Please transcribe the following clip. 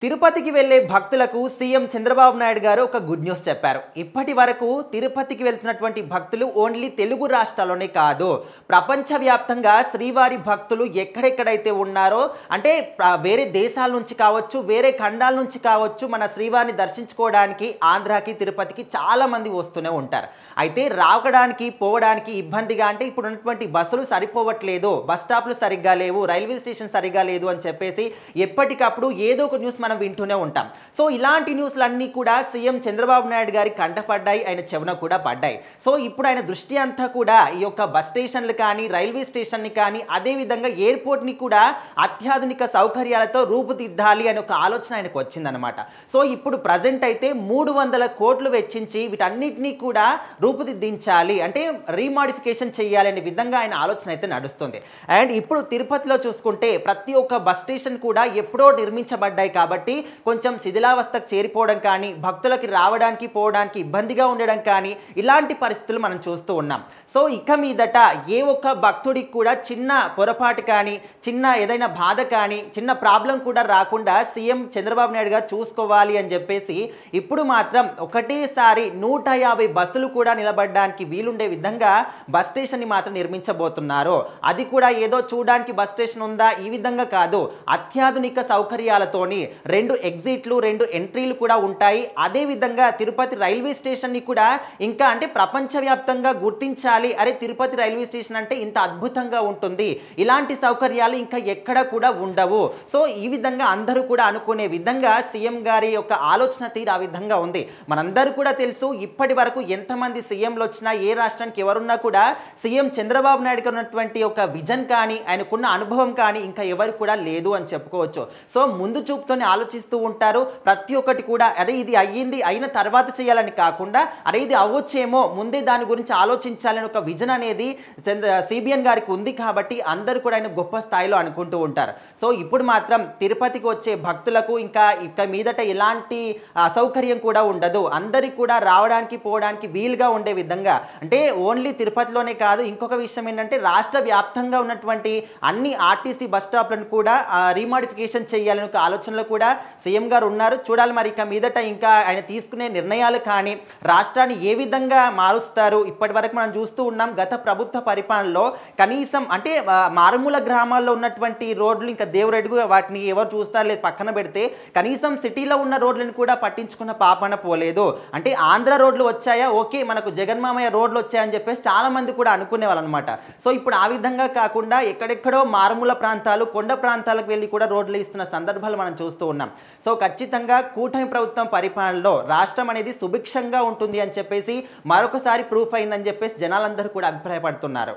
తిరుపతికి వెళ్లే భక్తులకు సీఎం చంద్రబాబు నాయుడు గారు ఒక గుడ్ న్యూస్ చెప్పారు. ఇప్పటి వరకు తిరుపతికి వెళ్తున్నటువంటి భక్తులు ఓన్లీ తెలుగు రాష్ట్రాల్లోనే కాదు, ప్రపంచవ్యాప్తంగా శ్రీవారి భక్తులు ఎక్కడెక్కడైతే ఉన్నారో అంటే వేరే దేశాల నుంచి కావచ్చు, వేరే ఖండాల నుంచి కావచ్చు, మన శ్రీవారిని దర్శించుకోవడానికి ఆంధ్రాకి తిరుపతికి చాలా మంది వస్తూనే ఉంటారు. అయితే రావడానికి పోవడానికి ఇబ్బందిగా అంటే ఇప్పుడు ఉన్నటువంటి బస్సులు సరిపోవట్లేదు, బస్ స్టాప్లు సరిగ్గా లేవు, రైల్వే స్టేషన్ సరిగ్గా లేదు అని చెప్పేసి ఎప్పటికప్పుడు ఏదో ఒక న్యూస్ మనం వింటూనే ఉంటాం. సో ఇలాంటి న్యూస్లన్నీ కూడా సీఎం చంద్రబాబు నాయుడు గారి కంటపడ్డాయి, ఆయన చెవున కూడా పడ్డాయి. సో ఇప్పుడు ఆయన దృష్టి అంతా కూడా ఈ యొక్క బస్ స్టేషన్లు కానీ, రైల్వే స్టేషన్ని కానీ, అదేవిధంగా ఎయిర్పోర్ట్ని కూడా అత్యాధునిక సౌకర్యాలతో రూపుదిద్దాలి అనే ఒక ఆలోచన ఆయనకు వచ్చిందనమాట. సో ఇప్పుడు ప్రజెంట్ అయితే 300 కోట్లు వెచ్చించి వీటన్నిటినీ కూడా రూపుదిద్దించాలి, అంటే రీమాడిఫికేషన్ చేయాలి అనే విధంగా ఆయన ఆలోచన అయితే నడుస్తుంది. అండ్ ఇప్పుడు తిరుపతిలో చూసుకుంటే ప్రతి ఒక్క బస్ స్టేషన్ కూడా ఎప్పుడో నిర్మించబడ్డాయి కాబట్టి కొంచెం శిథిలావస్థకు చేరిపోవడం కానీ, భక్తులకి రావడానికి పోవడానికి ఇబ్బందిగా ఉండడం కానీ, ఇలాంటి పరిస్థితులు మనం చూస్తూ ఉన్నాం. సో ఇక మీదట ఏ ఒక్క భక్తుడికి కూడా చిన్న పొరపాటు కానీ, చిన్న ఏదైనా బాధ కానీ, చిన్న ప్రాబ్లం కూడా రాకుండా సీఎం చంద్రబాబు నాయుడు గారు చూసుకోవాలి అని చెప్పేసి ఇప్పుడు మాత్రం ఒకటేసారి 150 బస్సులు కూడా నిలబడడానికి వీలుండే విధంగా బస్ స్టేషన్ని మాత్రం నిర్మించబోతున్నారు. అది కూడా ఏదో చూడడానికి బస్ స్టేషన్ ఉందా ఈ విధంగా కాదు, అత్యాధునిక సౌకర్యాలతోని 2 ఎగ్జిట్లు 2 ఎంట్రీలు కూడా ఉంటాయి. అదేవిధంగా తిరుపతి రైల్వే స్టేషన్ని కూడా ఇంకా అంటే ప్రపంచవ్యాప్తంగా గుర్తించాలి, అరే తిరుపతి రైల్వే స్టేషన్ అంటే ఇంత అద్భుతంగా ఉంటుంది, ఇలాంటి సౌకర్యాలు ఇంకా ఎక్కడ కూడా ఉండవు. సో ఈ విధంగా అందరూ కూడా అనుకునే విధంగా సీఎం గారి యొక్క ఆలోచన తీరు ఆ విధంగా ఉంది. మనందరూ కూడా తెలుసు, ఇప్పటి వరకు ఎంతమంది సీఎంలు వచ్చినా, ఏ రాష్ట్రానికి ఎవరున్నా కూడా సీఎం చంద్రబాబు నాయుడు గారు ఉన్నటువంటి ఒక విజన్ కానీ, ఆయనకున్న అనుభవం కానీ ఇంకా ఎవరు కూడా లేదు అని చెప్పుకోవచ్చు. సో ముందు చూపుతోనే ఆలోచిస్తూ ఉంటారు. ప్రతి ఒక్కటి కూడా అదే ఇది అయ్యింది, అయిన తర్వాత చేయాలని కాకుండా అరే ఇది అవ్వచ్చేమో ముందే దాని గురించి ఆలోచించాలని ఒక విజన్ అనేది సిబిఎన్ గారికి ఉంది కాబట్టి అందరూ కూడా ఆయన గొప్ప స్థాయిలో అనుకుంటూ ఉంటారు. సో ఇప్పుడు మాత్రం తిరుపతికి వచ్చే భక్తులకు ఇక మీదట ఎలాంటి అసౌకర్యం కూడా ఉండదు, అందరికి కూడా రావడానికి పోవడానికి వీలుగా ఉండే విధంగా, అంటే ఓన్లీ తిరుపతిలోనే కాదు, ఇంకొక విషయం ఏంటంటే రాష్ట్ర వ్యాప్తంగా ఉన్నటువంటి అన్ని ఆర్టీసీ బస్ స్టాప్లను కూడా రీమాడిఫికేషన్ చేయాలని ఒక ఆలోచనలో కూడా సీఎం గారు ఉన్నారు. చూడాలి మరి ఇక మీదట ఇంకా ఆయన తీసుకునే నిర్ణయాలు కానీ, రాష్ట్రాన్ని ఏ విధంగా మారుస్తారు. ఇప్పటి వరకు మనం చూస్తూ ఉన్నాం గత ప్రభుత్వ పరిపాలనలో కనీసం అంటే మారుమూల గ్రామాల్లో ఉన్నటువంటి రోడ్లు ఇంకా దేవురెడుగు వాటిని ఎవరు చూస్తారు లేదు పక్కన పెడితే, కనీసం సిటీలో ఉన్న రోడ్లను కూడా పట్టించుకున్న పాపన పోలేదు. అంటే ఆంధ్ర రోడ్లు వచ్చాయా, ఓకే మనకు జగన్మామయ్య రోడ్లు వచ్చాయని చెప్పేసి చాలా మంది కూడా అనుకునే వాళ్ళు అనమాట. సో ఇప్పుడు ఆ విధంగా కాకుండా ఎక్కడెక్కడో మారుమూల ప్రాంతాలు, కొండ ప్రాంతాలకు వెళ్ళి కూడా రోడ్లు ఇస్తున్న సందర్భాలు మనం చూస్తూ ఉన్నాం. సో ఖచ్చితంగా కూటమి ప్రభుత్వం పరిపాలనలో రాష్ట్రం అనేది సుభిక్షంగా ఉంటుంది అని చెప్పేసి మరొకసారి ప్రూఫ్ అయిందని చెప్పేసి జనాలందరూ కూడా అభిప్రాయపడుతున్నారు.